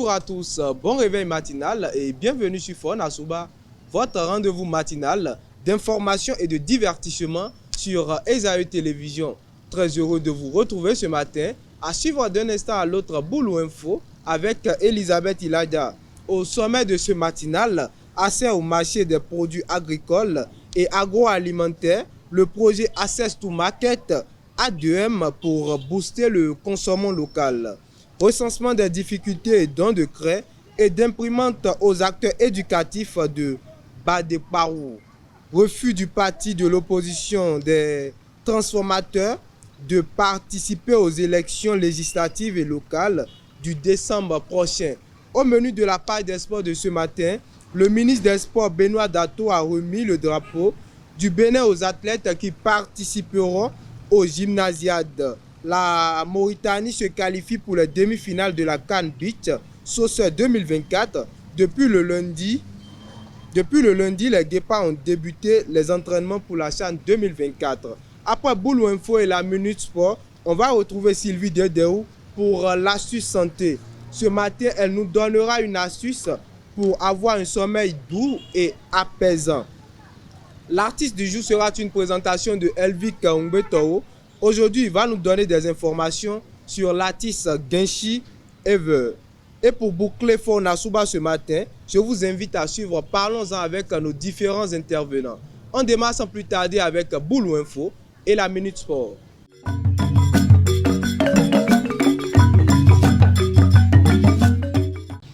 Bonjour à tous, bon réveil matinal et bienvenue sur Fon Asuba, votre rendez-vous matinal d'information et de divertissement sur Esaü Télévision. Très heureux de vous retrouver ce matin à suivre d'un instant à l'autre Boulou Info avec Elisabeth Iladia. Au sommet de ce matinal, accès au marché des produits agricoles et agroalimentaires, le projet Access to Market A2M pour booster le consommation local. Recensement des difficultés et dons de craie et d'imprimantes aux acteurs éducatifs de Badé-Parou. Refus du parti de l'opposition des transformateurs de participer aux élections législatives et locales du décembre prochain. Au menu de la page des sports de ce matin, le ministre des Sports Benoît Dato a remis le drapeau du Bénin aux athlètes qui participeront aux gymnasiades. La Mauritanie se qualifie pour les demi-finales de la CAN Beach Soccer 2024. Depuis le lundi, les Guépards ont débuté les entraînements pour la CHAN 2024. Après Boulou Info et la Minute Sport, on va retrouver Sylvie Dedéou pour l'astuce santé. Ce matin, elle nous donnera une astuce pour avoir un sommeil doux et apaisant. L'artiste du jour sera une présentation de Elvic Umbetoro. Aujourd'hui, il va nous donner des informations sur l'artiste Genshi Ever. Et pour boucler Fon Asuba ce matin, je vous invite à suivre Parlons-en avec nos différents intervenants. On démarre sans plus tarder avec Boulou Info et la Minute Sport.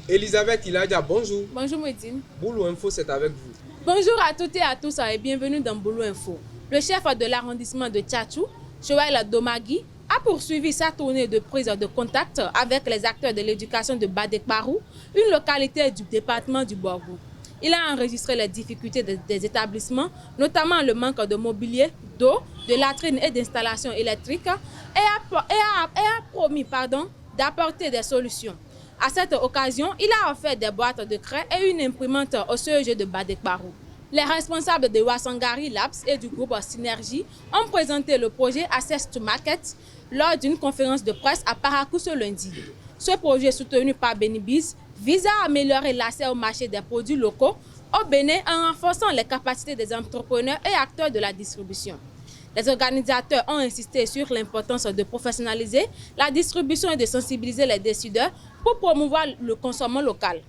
Elisabeth Iladia, bonjour. Bonjour Moedine. Boulou Info, c'est avec vous. Bonjour à toutes et à tous et bienvenue dans Boulou Info. Le chef de l'arrondissement de Tchatchou, Joël Domagui, a poursuivi sa tournée de prise de contact avec les acteurs de l'éducation de Badé-Parou, une localité du département du Borgou. Il a enregistré les difficultés des établissements, notamment le manque de mobilier, d'eau, de latrines et d'installations électriques, et a promis d'apporter des solutions. À cette occasion, il a offert des boîtes de craie et une imprimante au CEG de Badé-Parou. Les responsables de Wasangari Labs et du groupe Synergie ont présenté le projet Access to Market lors d'une conférence de presse à Parakou ce lundi. Ce projet soutenu par Benibiz vise à améliorer l'accès au marché des produits locaux au Bénin en renforçant les capacités des entrepreneurs et acteurs de la distribution. Les organisateurs ont insisté sur l'importance de professionnaliser la distribution et de sensibiliser les décideurs pour promouvoir le consommation local.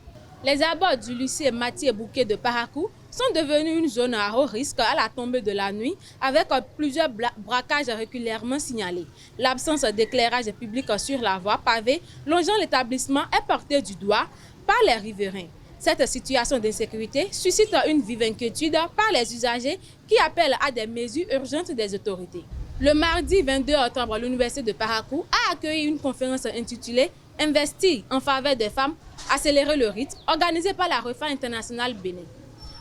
Les abords du lycée Mathieu Bouquet de Parakou sont devenus une zone à haut risque à la tombée de la nuit avec plusieurs braquages régulièrement signalés. L'absence d'éclairage public sur la voie pavée longeant l'établissement est portée du doigt par les riverains. Cette situation d'insécurité suscite une vive inquiétude par les usagers qui appellent à des mesures urgentes des autorités. Le mardi 22 octobre, l'Université de Parakou a accueilli une conférence intitulée « Investir en faveur des femmes, accélérer le rythme » organisée par la REFA internationale Bénin.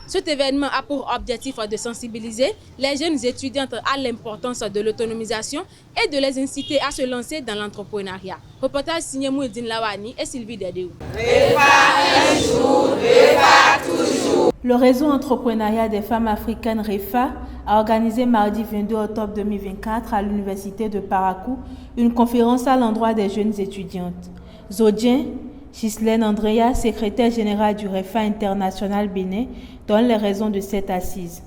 Cet événement a pour objectif de sensibiliser les jeunes étudiantes à l'importance de l'autonomisation et de les inciter à se lancer dans l'entrepreneuriat. Reportage signé Mouedine Lawani et Sylvie Dedéou. Le réseau entrepreneuriat des femmes africaines REFA a organisé mardi 22 octobre 2024 à l'Université de Parakou une conférence à l'endroit des jeunes étudiantes. Zodien Ghislaine Andrea, secrétaire générale du REFA international Bénin, donne les raisons de cette assise.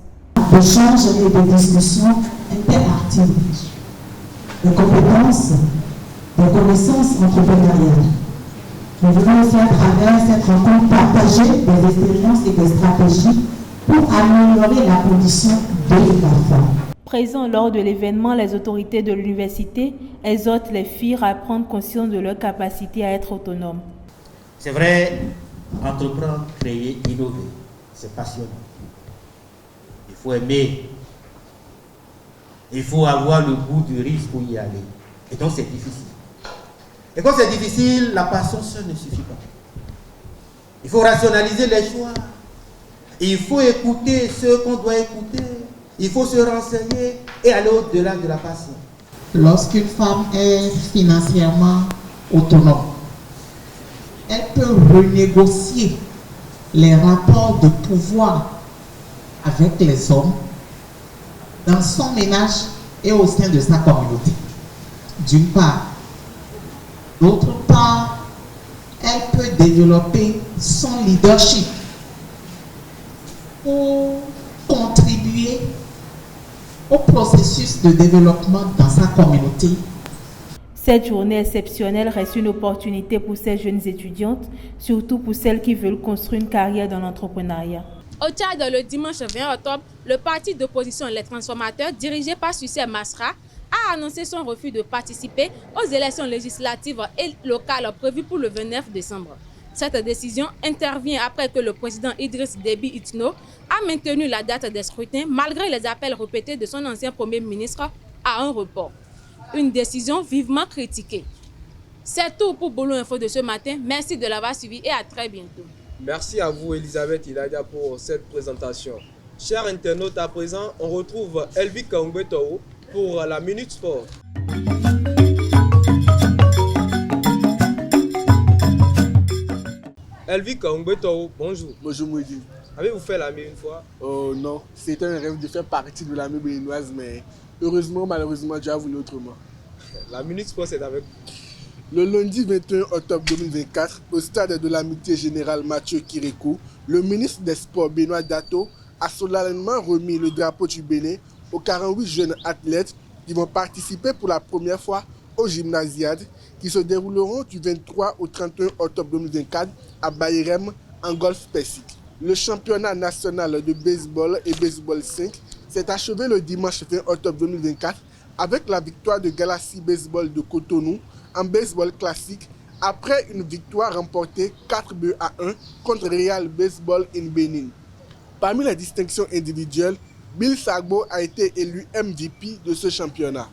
D'échanges et de discussions interactives, de compétences, de connaissances entrepreneuriales. Nous voulons aussi à travers cette rencontre partager des expériences et des stratégies pour améliorer la condition de la femme. Présents lors de l'événement, les autorités de l'université exhortent les filles à prendre conscience de leur capacité à être autonomes. C'est vrai, entreprendre, créer, innover, c'est passionnant. Il faut aimer. Il faut avoir le goût du risque pour y aller. Et donc c'est difficile. Et quand c'est difficile, la passion seule ne suffit pas. Il faut rationaliser les choix. Il faut écouter ce qu'on doit écouter. Il faut se renseigner et aller au-delà de la passion. Lorsqu'une femme est financièrement autonome, elle peut renégocier les rapports de pouvoir avec les hommes dans son ménage et au sein de sa communauté. D'une part. D'autre part, elle peut développer son leadership pour contribuer au processus de développement dans sa communauté. Cette journée exceptionnelle reste une opportunité pour ces jeunes étudiantes, surtout pour celles qui veulent construire une carrière dans l'entrepreneuriat. Au Tchad, le dimanche 20 octobre, le parti d'opposition Les Transformateurs, dirigé par Sucé Masra, a annoncé son refus de participer aux élections législatives et locales prévues pour le 29 décembre. Cette décision intervient après que le président Idriss Déby Itno a maintenu la date des scrutins malgré les appels répétés de son ancien premier ministre à un report. Une décision vivement critiquée. C'est tout pour Bolo Info de ce matin. Merci de l'avoir suivi et à très bientôt. Merci à vous, Elisabeth Iladia, pour cette présentation. Chers internautes, à présent, on retrouve Elvi Kaungbetou pour la Minute Sport. Elvi Kaungbetou, bonjour. Bonjour Moïdi. Avez-vous fait l'armée une fois? Oh non, c'était un rêve de faire partie de l'armée béninoise, mais heureusement, malheureusement, Dieu a voulu autrement. La Minute Sport, c'est avec vous. Le lundi 21 octobre 2024, au stade de l'amitié générale Mathieu Kireko, le ministre des Sports Benoît Dato a solennellement remis le drapeau du Bénin aux 48 jeunes athlètes qui vont participer pour la première fois aux gymnasiades qui se dérouleront du 23 au 31 octobre 2024 à Bayrem en golfe Persique. Le championnat national de baseball et baseball 5 s'est achevé le dimanche 20 octobre 2024 avec la victoire de Galaxy Baseball de Cotonou en baseball classique après une victoire remportée 4-1 contre Real Baseball in Benin. Parmi les distinctions individuelles, Bill Sagbo a été élu MVP de ce championnat.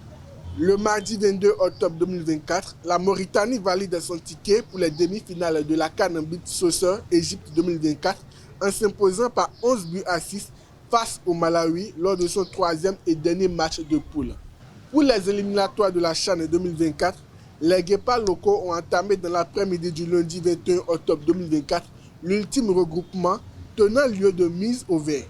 Le mardi 22 octobre 2024, la Mauritanie valide son ticket pour les demi-finales de la CAN Beach Soccer Égypte 2024 en s'imposant par 11-6 face au Malawi lors de son troisième et dernier match de poule. Pour les éliminatoires de la CHAN 2024, les Guépards locaux ont entamé dans l'après-midi du lundi 21 octobre 2024 l'ultime regroupement tenant lieu de mise au vert.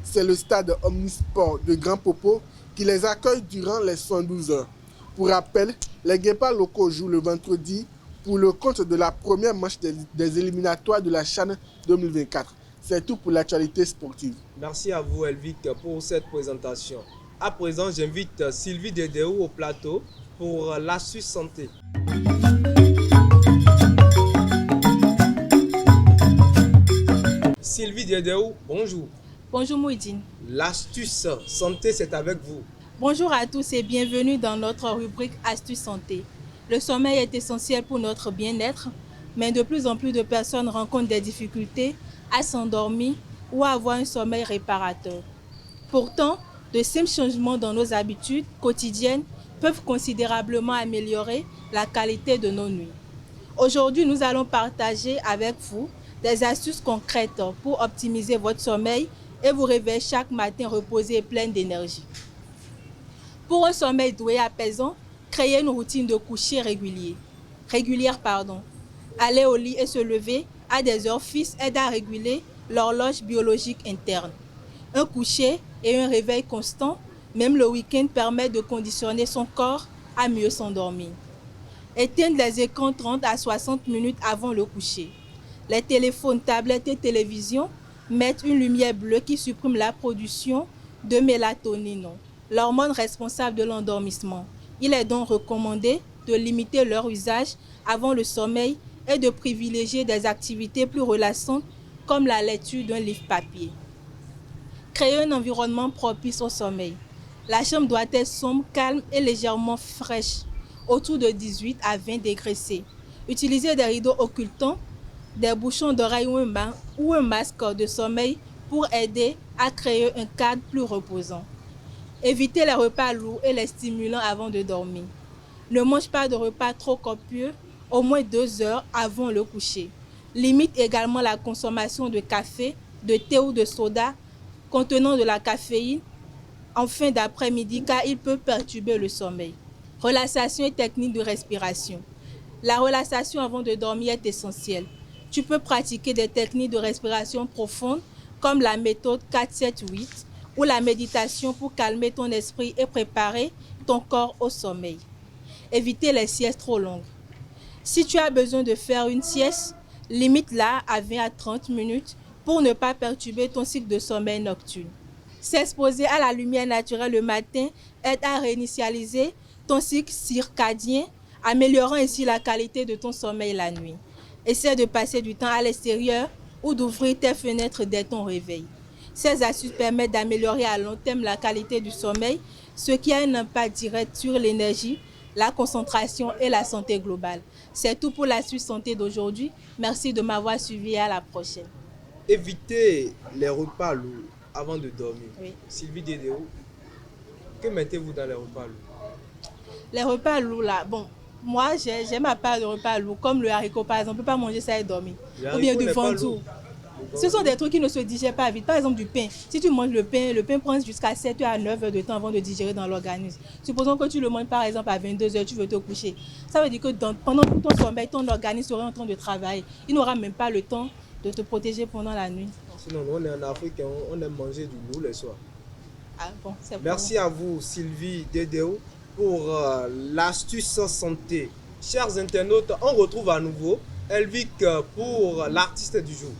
C'est le stade Omnisport de Grand Popo qui les accueille durant les 112 heures. Pour rappel, les Guépards locaux jouent le vendredi pour le compte de la première manche des éliminatoires de la CHAN 2024. C'est tout pour l'actualité sportive. Merci à vous, Elvic, pour cette présentation. À présent, j'invite Sylvie Dedéou au plateau pour l'astuce santé. Sylvie Dedéou, bonjour. Bonjour Mouidine. L'astuce santé, c'est avec vous. Bonjour à tous et bienvenue dans notre rubrique Astuce santé. Le sommeil est essentiel pour notre bien-être, mais de plus en plus de personnes rencontrent des difficultés à s'endormir ou à avoir un sommeil réparateur. Pourtant, de simples changements dans nos habitudes quotidiennes peuvent considérablement améliorer la qualité de nos nuits. Aujourd'hui, nous allons partager avec vous des astuces concrètes pour optimiser votre sommeil et vous réveiller chaque matin reposé et plein d'énergie. Pour un sommeil doux et apaisant, créez une routine de coucher régulière. Aller au lit et se lever à des heures fixes aide à réguler l'horloge biologique interne. Un coucher et un réveil constant, même le week-end, permet de conditionner son corps à mieux s'endormir. Éteindre les écrans 30 à 60 minutes avant le coucher. Les téléphones, tablettes et télévisions mettent une lumière bleue qui supprime la production de mélatonine, l'hormone responsable de l'endormissement. Il est donc recommandé de limiter leur usage avant le sommeil et de privilégier des activités plus relaxantes comme la lecture d'un livre papier. Créer un environnement propice au sommeil. La chambre doit être sombre, calme et légèrement fraîche, autour de 18 à 20 degrés C. Utilisez des rideaux occultants, des bouchons d'oreille ou un masque de sommeil pour aider à créer un cadre plus reposant. Évitez les repas lourds et les stimulants avant de dormir. Ne mange pas de repas trop copieux, au moins 2 heures avant le coucher. Limite également la consommation de café, de thé ou de soda contenant de la caféine en fin d'après-midi car il peut perturber le sommeil. Relaxation et technique de respiration. La relaxation avant de dormir est essentielle. Tu peux pratiquer des techniques de respiration profonde comme la méthode 4-7-8 ou la méditation pour calmer ton esprit et préparer ton corps au sommeil. Évitez les siestes trop longues. Si tu as besoin de faire une sieste, Limite-la à 20 à 30 minutes pour ne pas perturber ton cycle de sommeil nocturne. S'exposer à la lumière naturelle le matin aide à réinitialiser ton cycle circadien, améliorant ainsi la qualité de ton sommeil la nuit. Essaie de passer du temps à l'extérieur ou d'ouvrir tes fenêtres dès ton réveil. Ces astuces permettent d'améliorer à long terme la qualité du sommeil, ce qui a un impact direct sur l'énergie, la concentration et la santé globale. C'est tout pour l'astuce santé d'aujourd'hui. Merci de m'avoir suivi et à la prochaine. Évitez les repas lourds avant de dormir. Oui. Sylvie Dédéo, que mettez-vous dans les repas lourds? Les repas lourds là, bon, moi j'ai ma part de repas lourds, comme le haricot par exemple, on ne peut pas manger ça et dormir. Ou bien du ventoux. Ce sont des trucs qui ne se digèrent pas vite. Par exemple, du pain. Si tu manges le pain prend jusqu'à 7 à 9 heures de temps avant de digérer dans l'organisme. Supposons que tu le manges par exemple à 22 heures, tu veux te coucher. Ça veut dire que pendant tout ton sommeil, ton organisme sera en train de travailler. Il n'aura même pas le temps de te protéger pendant la nuit. Sinon, on est en Afrique, on aime manger du lourd les soirs. Ah, bon, merci à vous, Sylvie Dédéo, pour l'astuce santé. Chers internautes, on retrouve à nouveau Elvic pour l'artiste du jour.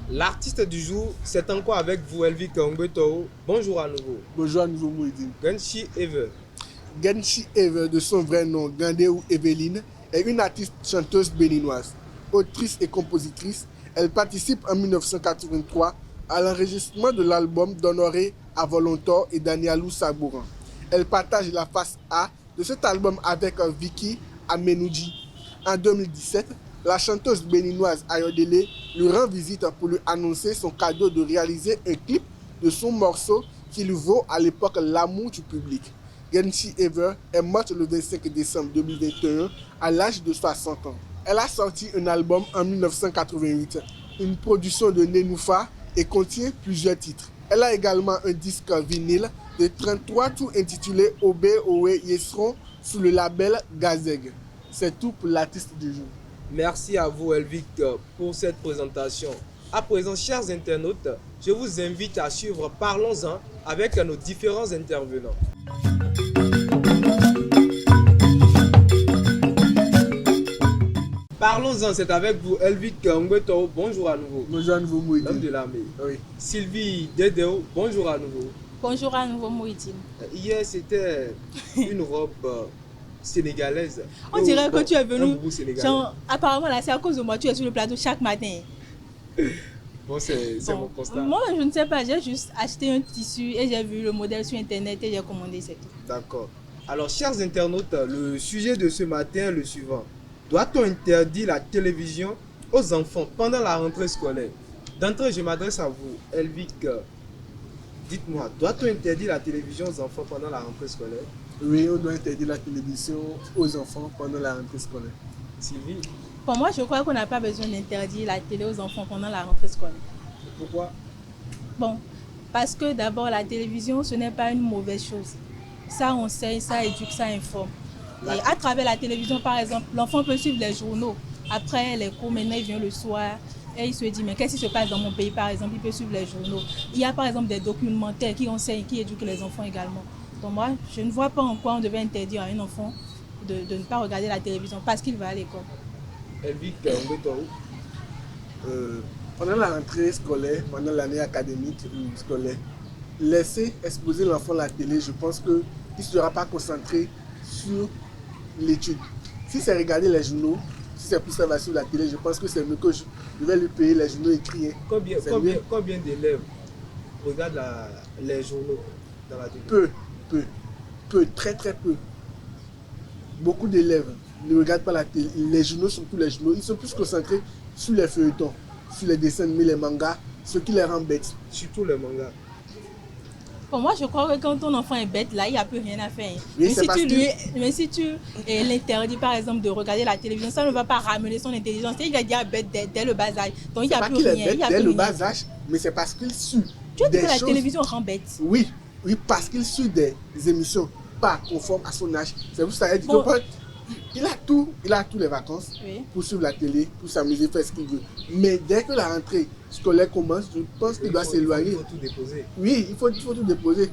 L'artiste du jour, c'est encore avec vous, Elvic Ngbeto. Bonjour à nouveau. Bonjour à nouveau, Mouidine. Genshi Ever. Genshi Ever, de son vrai nom, Gandéou Evelyne, est une artiste chanteuse béninoise. Autrice et compositrice, elle participe en 1983 à l'enregistrement de l'album d'Honoré à Volontor et Danielou Sabouran. Elle partage la face A de cet album avec Vicky Amenouji. En 2017, la chanteuse béninoise Ayodele lui rend visite pour lui annoncer son cadeau de réaliser un clip de son morceau qui lui vaut à l'époque l'amour du public. Genshi Ever est morte le 25 décembre 2021 à l'âge de 60 ans. Elle a sorti un album en 1988, une production de Nenoufa et contient plusieurs titres. Elle a également un disque vinyle de 33 tours intitulé Obe Owe Yesron sous le label Gazeg. C'est tout pour l'artiste du jour. Merci à vous, Elvic, pour cette présentation. À présent, chers internautes, je vous invite à suivre Parlons-en avec nos différents intervenants. Parlons-en, c'est avec vous, Elvic Ngbeto. Bonjour à nouveau. Bonjour à nouveau, Mouidine. L'homme de l'armée. Oui. Sylvie Dédéo, bonjour à nouveau. Bonjour à nouveau, Mouidine. Hier, c'était une robe sénégalaise. On dirait que tu es venu. Genre, apparemment, là, c'est à cause de moi, tu es sur le plateau chaque matin. Bon, c'est mon constat. Moi, je ne sais pas, j'ai juste acheté un tissu et j'ai vu le modèle sur internet et j'ai commandé, c'est tout. D'accord. Alors, chers internautes, le sujet de ce matin est le suivant. Doit-on interdire la télévision aux enfants pendant la rentrée scolaire? D'entrée, je m'adresse à vous, Elvic. Dites-moi, doit-on interdire la télévision aux enfants pendant la rentrée scolaire? Oui, on doit interdire la télévision aux enfants pendant la rentrée scolaire. Sylvie? Pour moi, je crois qu'on n'a pas besoin d'interdire la télé aux enfants pendant la rentrée scolaire. Pourquoi? Bon, parce que d'abord, la télévision, ce n'est pas une mauvaise chose. Ça enseigne, ça éduque, ça informe. Et à travers la télévision, par exemple, l'enfant peut suivre les journaux. Après les cours, maintenant, il vient le soir et il se dit, mais qu'est-ce qui se passe dans mon pays, par exemple? Il peut suivre les journaux. Il y a, par exemple, des documentaires qui enseignent, qui éduquent les enfants également. Donc moi, je ne vois pas en quoi on devait interdire à un enfant de ne pas regarder la télévision parce qu'il va à l'école. Elvic Ngbeto. Pendant la rentrée scolaire, pendant l'année académique ou scolaire, laisser exposer l'enfant à la télé, je pense qu'il ne sera pas concentré sur l'étude. Si c'est regarder les journaux, si c'est pour ça va sur la télé, je pense que c'est mieux que je vais lui payer les journaux écrits. Combien d'élèves regardent les journaux dans la télé? Peu, très très peu. Beaucoup d'élèves ne regardent pas la télé. Les journaux, surtout les journaux, ils sont plus concentrés sur les feuilletons, sur les dessins animés, les mangas, ce qui les rend bêtes. Surtout les mangas. Pour moi, je crois que quand ton enfant est bête, là, il n'y a plus rien à faire. Oui, mais si tu l'interdis, par exemple, de regarder la télévision, ça ne va pas ramener son intelligence. Il va dire bête dès le bas âge. Donc, il n'y a plus rien. Il est bête dès le bas âge, mais c'est parce qu'il suit. Tu dis que la télévision rend bête. Oui, parce qu'il suit des émissions pas conformes à son âge. C'est pour ça qu'il dit il a tous les vacances pour suivre la télé, pour s'amuser, faire ce qu'il veut. Mais dès que la rentrée scolaire commence, je pense qu'il doit s'éloigner. Il faut tout déposer. Oui, il faut tout déposer.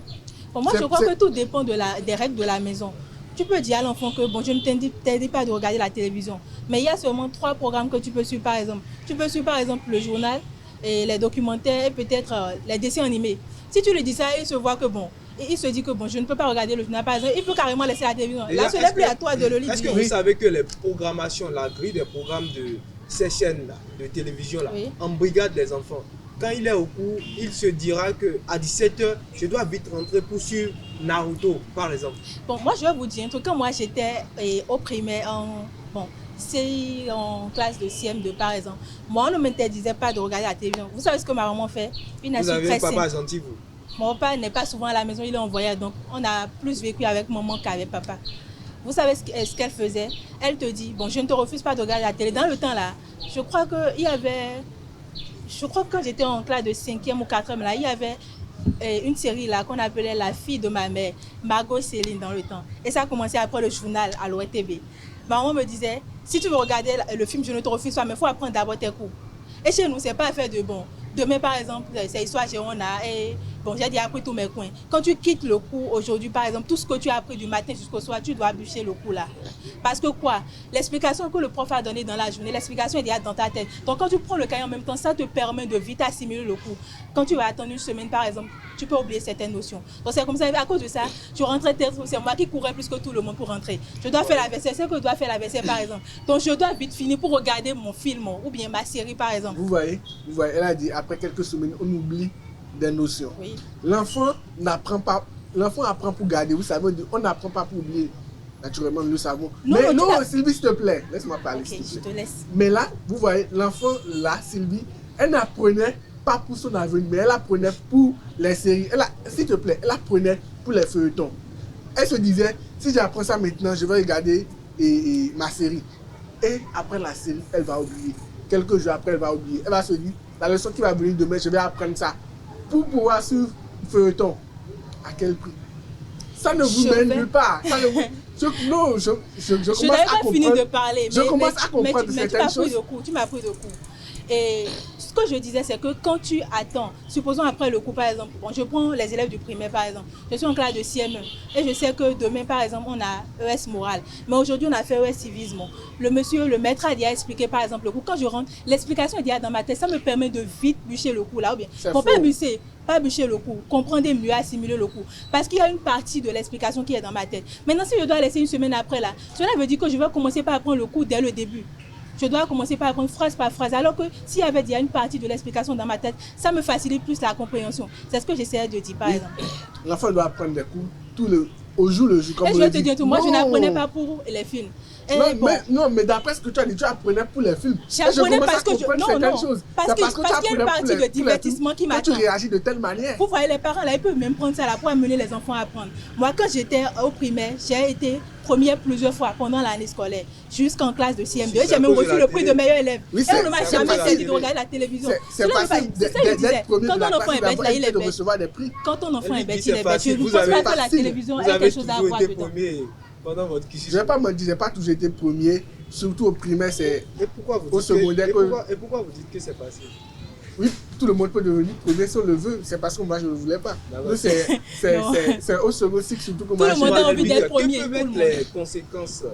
Pour moi, je crois que tout dépend des règles de la maison. tu peux dire à l'enfant que bon, je ne t'interdis pas de regarder la télévision. Mais il y a seulement 3 programmes que tu peux suivre par exemple. Tu peux suivre par exemple le journal, et les documentaires et peut-être les dessins animés. Si tu lui dis ça, il se voit que bon, il se dit que bon, je ne peux pas regarder le journal par exemple, il peut carrément laisser la télévision. Là, ce n'est plus à toi de le lire. Est-ce que vous savez que les programmations, la grille des programmes de ces chaînes-là, de télévision-là, embrigadent les enfants? Quand il est au cours, il se dira qu'à 17h, je dois vite rentrer pour suivre Naruto, par exemple. Bon, moi, je vais vous dire un truc. Quand moi, j'étais au primaire, en classe de CM2, par exemple, moi, on ne m'interdisait pas de regarder la télévision. Vous savez ce que ma maman fait? Vous avez un papa gentil, vous? Mon papa n'est pas souvent à la maison, il est en voyage. Donc, on a plus vécu avec maman qu'avec papa. Vous savez ce qu'elle faisait? Elle te dit, bon, je ne te refuse pas de regarder la télé. Dans le temps, là, je crois que quand j'étais en classe de 5e ou 4e, là, il y avait une série là qu'on appelait La fille de ma mère, Margot Céline dans le temps. Et ça a commencé après le journal à l'ORTB. Maman me disait, si tu veux regarder le film, je ne te refuse pas, mais il faut apprendre d'abord tes cours. Et chez nous, ce n'est pas fait de bon. Demain, par exemple, c'est histoire Géona et bon, j'ai déjà appris tous mes coins. Quand tu quittes le cours aujourd'hui, par exemple, tout ce que tu as appris du matin jusqu'au soir, tu dois bûcher le cours là. Parce que quoi? L'explication que le prof a donnée dans la journée, l'explication est déjà dans ta tête. Donc quand tu prends le cahier en même temps, ça te permet de vite assimiler le cours. Quand tu vas attendre une semaine, par exemple, tu peux oublier certaines notions. Donc c'est comme ça, à cause de ça, tu rentrais tard, c'est moi qui courais plus que tout le monde pour rentrer. Je dois faire la vaisselle, c'est que je dois faire la vaisselle, par exemple. Donc je dois vite finir pour regarder mon film ou bien ma série, par exemple. Vous voyez, elle a dit, après quelques semaines, on oublie des notions. Oui. L'enfant n'apprend pas, l'enfant apprend pour garder, vous savez, on n'apprend pas pour oublier. Naturellement, nous le savons. Non, mais non, Sylvie, s'il te plaît, laisse-moi parler. Ok, je te laisse. Mais là, vous voyez, l'enfant, là, Sylvie, elle n'apprenait pas pour son avenir, mais elle apprenait pour les séries. S'il te plaît, elle apprenait pour les feuilletons. Elle se disait, si j'apprends ça maintenant, je vais regarder ma série. Et après la série, elle va oublier. Quelques jours après, elle va oublier. Elle va se dire, la leçon qui va venir demain, je vais apprendre ça. Pour pouvoir suivre le feuilleton. À quel prix? Ça ne vous mène nulle part. Ça ne vous... je commence à comprendre. Fini de parler. Je commence à comprendre certaines choses. Tu m'as pris de cours. Et ce que je disais, c'est que quand tu attends, supposons après le cours, par exemple, bon, je prends les élèves du primaire, par exemple, je suis en classe de CM1 et je sais que demain, par exemple, on a ES morale, mais aujourd'hui, on a fait ES civisme. Le maître a déjà expliqué, par exemple, le cours. Quand je rentre, l'explication est déjà dans ma tête, ça me permet de vite bûcher le cours là, ou bien, pour pas bûcher le cours, comprendre mieux, assimiler le cours. Parce qu'il y a une partie de l'explication qui est dans ma tête. Maintenant, si je dois laisser une semaine après là, cela veut dire que je vais commencer par apprendre le cours dès le début. Je dois commencer par apprendre phrase par phrase. Alors que s'il y avait déjà une partie de l'explication dans ma tête, ça me facilite plus la compréhension. C'est ce que j'essayais de dire, par exemple. L'enfant doit apprendre des cours au jour le jour. Comme et je vais te dire tout, moi je n'apprenais pas pour les films. Non, mais d'après ce que tu as dit, tu apprenais pour les films. J'apprenais parce que parce qu'il y a une partie de divertissement qui m'attend. Tu réagis de telle manière. Vous voyez, les parents là, ils peuvent même prendre ça là pour amener les enfants à apprendre. Moi, quand j'étais au primaire, j'ai été première plusieurs fois pendant l'année scolaire, jusqu'en classe de CM2. J'ai même reçu le prix de meilleur élève. Et on ne m'a jamais interdit de regarder la télévision. C'est facile d'être premier de la classe, d'avoir été de recevoir des prix. Quand ton enfant est bête, il est bête. Je ne pense pas que la télévision ait quelque chose à voir dedans. Pendant votre cursus. Je ne vais pas me dire, je n'ai pas toujours été premier, surtout au primaire, c'est au secondaire. Et pourquoi vous dites que c'est passé? Oui, tout le monde peut devenir premier si on le veut, c'est parce que moi je ne le voulais pas. C'est au second cycle surtout que moi je le monde a envie d'être premier. Quelles peuvent être les conséquences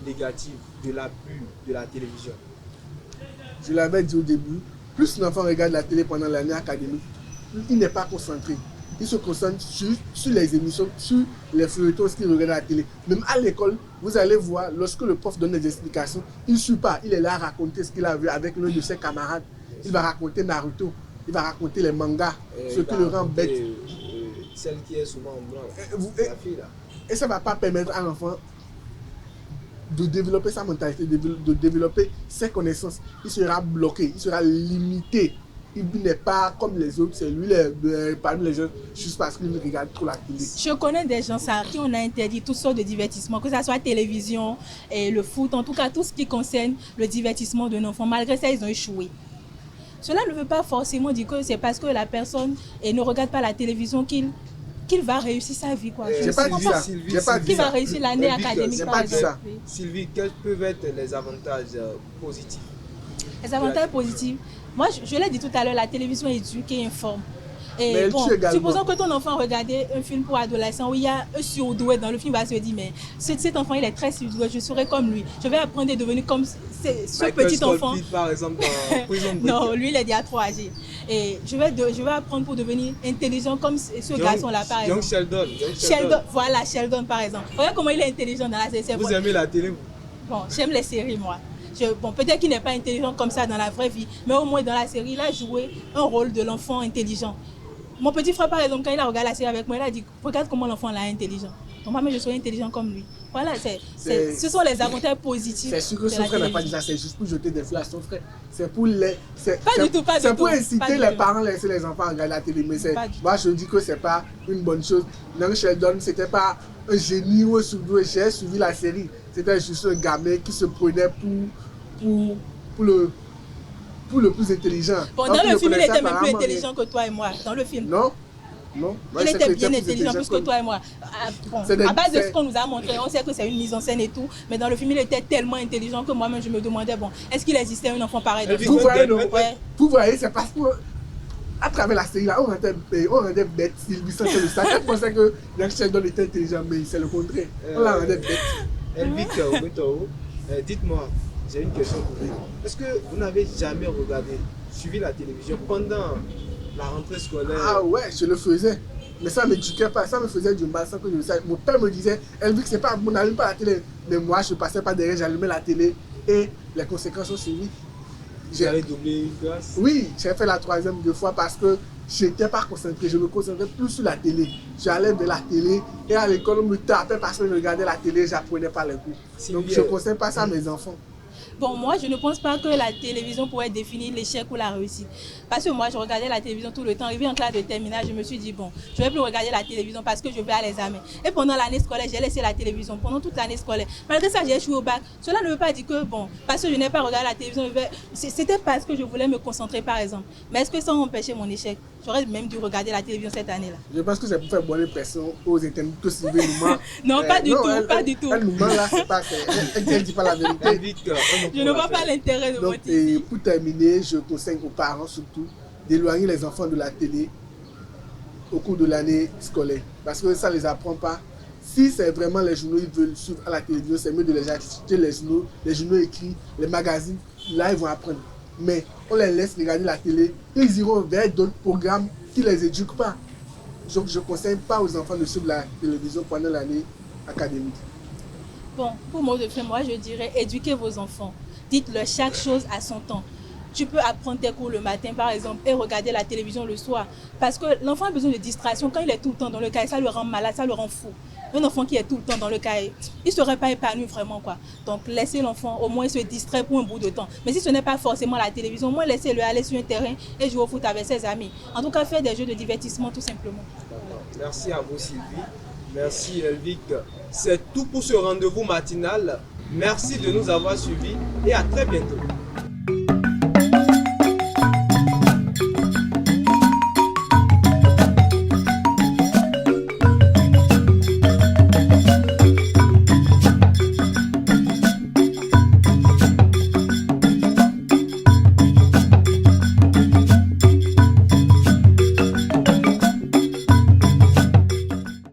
négatives de l'abus de la télévision? Je l'avais dit au début, plus l'enfant regarde la télé pendant l'année académique, plus il n'est pas concentré. Il se concentre sur les émissions, sur les feuilletons qu'il regarde à la télé. Même à l'école, vous allez voir, lorsque le prof donne des explications, il ne suit pas. Il est là à raconter ce qu'il a vu avec l'un de ses camarades. Il va raconter Naruto, il va raconter les mangas, ce qui le rend bête. Celle qui est souvent en blanc, la fille là. Et ça ne va pas permettre à l'enfant de développer sa mentalité, de développer ses connaissances. Il sera bloqué, il sera limité. Il n'est pas comme les autres, c'est lui parmi les jeunes, juste parce qu'il regarde trop la télé. Je connais des gens à qui on a interdit toutes sortes de divertissements, que ce soit télévision, et le foot, en tout cas tout ce qui concerne le divertissement d'un enfant. Malgré ça, ils ont échoué. Cela ne veut pas forcément dire que c'est parce que la personne ne regarde pas la télévision qu'il va réussir sa vie. J'ai pas dit ça. Qu'il va réussir l'année académique. Pas dit ça. Sylvie, quels peuvent être les avantages positifs? Les avantages positifs, moi je l'ai dit tout à l'heure, la télévision éduque et informe. Et elle bon, tue également. supposons que ton enfant regardait un film pour adolescents où il y a un surdoué dans le film, il va se dire, mais cet enfant, il est très surdoué, je serai comme lui. Je vais apprendre à devenir comme ce petit enfant. Par exemple, dans Prison Break. Non, lui, il est déjà trop âgé. Et je vais apprendre pour devenir intelligent comme ce garçon-là, par exemple. Sheldon. Voilà, Sheldon, par exemple. Regarde comment il est intelligent dans la série. Vous aimez la télé? Bon, j'aime les séries, moi. Bon, peut-être qu'il n'est pas intelligent comme ça dans la vraie vie, mais au moins dans la série, il a joué un rôle de l'enfant intelligent. Mon petit frère, par exemple, quand il a regardé la série avec moi, il a dit, regarde comment l'enfant là est intelligent. Donc moi, je serai intelligent comme lui. Voilà, ce sont les avantages positifs. C'est sûr que son frère n'a pas dit ça, c'est juste pour jeter des fleurs à son frère. C'est pour C'est pour inciter les parents à laisser les enfants regarder la télé. Mais moi, je dis que c'est pas une bonne chose. Non, Sheldon, c'était pas un génie ou un surdoué. J'ai suivi la série. C'était juste un gamin qui se prenait pour le plus intelligent. Bon, dans le film, il était même plus intelligent que toi et moi. Dans le film. Non. Il était bien intelligent plus que toi et moi. Bon, à base de ce qu'on nous a montré, on sait que c'est une mise en scène et tout, mais dans le film, il était tellement intelligent que moi-même, je me demandais, bon, est-ce qu'il existait un enfant pareil? Vous voyez, c'est parce que à travers la série, là, on rendait bête Sylvie sans le sac. Elle pensait que Sheldon était intelligent, mais c'est le contraire. On la rendait bête. Elvic Oguntao, dites-moi, j'ai une question pour vous. Est-ce que vous n'avez jamais suivi la télévision pendant la rentrée scolaire? Ah ouais, je le faisais. Mais ça ne m'éduquait pas, ça me faisait du mal sans que je le sache. Mon père me disait, Elvic, c'est pas, on n'allume pas la télé. Mais moi, je passais pas derrière, j'allumais la télé et les conséquences sont suivies. J'avais doublé une classe? Oui, j'ai fait la 3e 2 fois parce que je n'étais pas concentré, je me concentrais plus sur la télé. J'allais de la télé et à l'école, on me tapait parce que je regardais la télé, je n'apprenais pas les cours. Donc je ne conseille pas ça à mes enfants. Bon, moi, je ne pense pas que la télévision pourrait définir l'échec ou la réussite. Parce que moi, je regardais la télévision tout le temps. Arrivé en classe de terminale, je me suis dit, bon, je ne vais plus regarder la télévision parce que je vais à l'examen. Et pendant l'année scolaire, j'ai laissé la télévision. Pendant toute l'année scolaire. Malgré ça, j'ai échoué au bac. Cela ne veut pas dire que, bon, parce que je n'ai pas regardé la télévision, c'était parce que je voulais me concentrer, par exemple. Mais est-ce que ça empêchait mon échec? J'aurais même dû regarder la télévision cette année-là. Je pense que c'est pour faire bonne pression aux internautes que Sylvie nous ment. Non, pas du tout, pas du tout. Elle nous ment là, c'est pas elle ne dit pas la vérité. Je ne vois pas l'intérêt de votre ici. Pour terminer, je conseille aux parents surtout d'éloigner les enfants de la télé au cours de l'année scolaire. Parce que ça ne les apprend pas. Si c'est vraiment les journaux qu'ils veulent suivre à la télévision, c'est mieux de les acheter les journaux écrits, les magazines. Là, ils vont apprendre. Mais on les laisse regarder la télé, ils iront vers d'autres programmes qui ne les éduquent pas. Donc je ne conseille pas aux enfants de suivre la télévision pendant l'année académique. Bon, pour mot de fin, moi je dirais éduquez vos enfants. Dites-leur chaque chose à son temps. Tu peux apprendre tes cours le matin par exemple et regarder la télévision le soir. Parce que l'enfant a besoin de distraction. Quand il est tout le temps dans le cahier, ça le rend malade, ça le rend fou. Un enfant qui est tout le temps dans le cahier, il ne serait pas épanoui vraiment, quoi. Donc laissez l'enfant au moins se distraire pour un bout de temps. Mais si ce n'est pas forcément la télévision, au moins laissez-le aller sur un terrain et jouer au foot avec ses amis. En tout cas, faire des jeux de divertissement tout simplement. Merci à vous Sylvie. Merci Elvic. C'est tout pour ce rendez-vous matinal. Merci de nous avoir suivis et à très bientôt.